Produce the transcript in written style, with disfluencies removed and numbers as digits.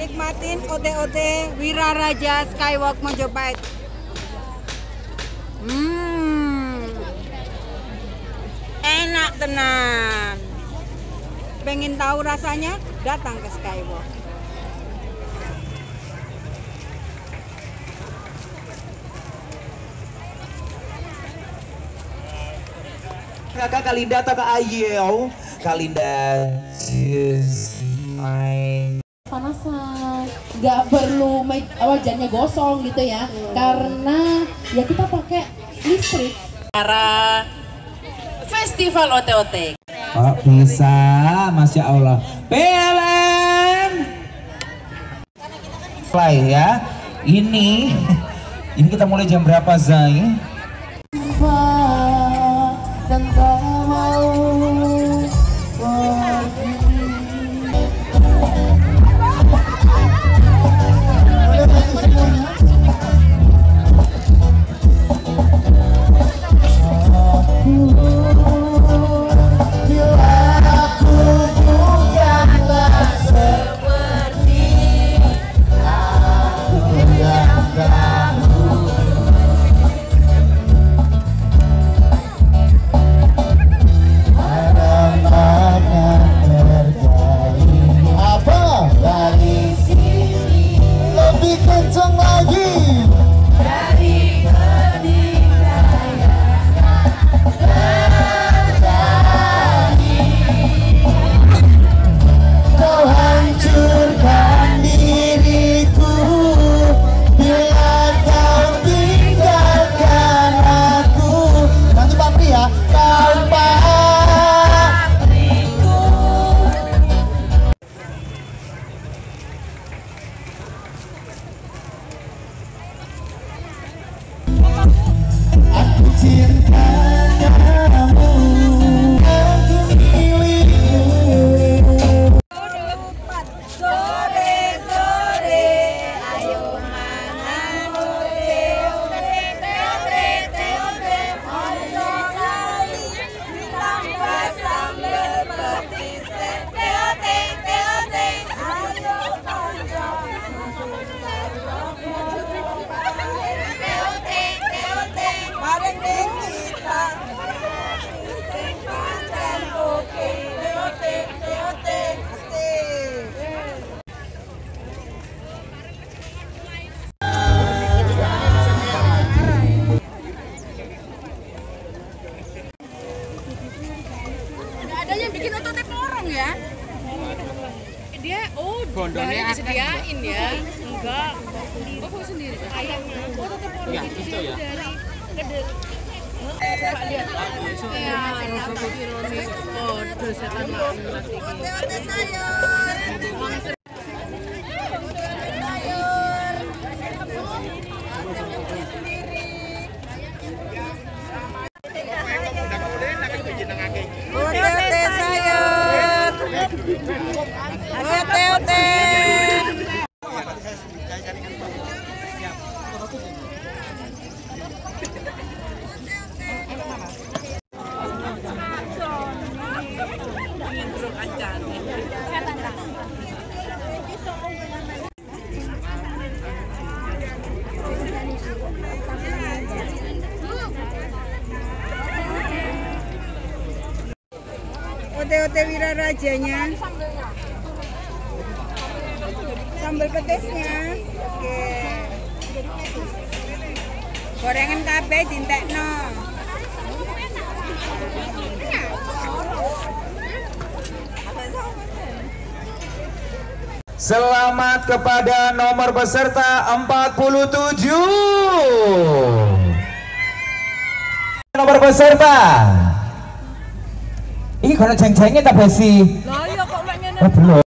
nikmatin ote-ote Wiraraja Skywalk Mojopahit. Enak tenan. Pengen tahu rasanya? Datang ke Skywalk. Kakak Kalinda atau Kak Ayu? Kalinda, panasan, nggak perlu wajannya gosong gitu ya, karena ya kita pakai listrik. Cara festival ote-ote. Oh bisa, Masya Allah. PLN play ya. Ini kita mulai jam berapa, Zai? Dan tak mau ya. Dia bondolnya disediain ya. Enggak. Oh, sendiri. Ayamnya. Oh, tetap orang ya, itu ya. Dari Pak lihat. Ya, sampai kilo nih. Oh, dosetan banget iki. Ote-ote sayur. Ote-ote Wirarajanya, sambal petisnya, oke. Gorengan kabeh dintekno. Selamat kepada nomor peserta 47. Nomor peserta. Ini kalau jeng-jengnya tak besi. Lah iya kok mek ngene. Oh, belum.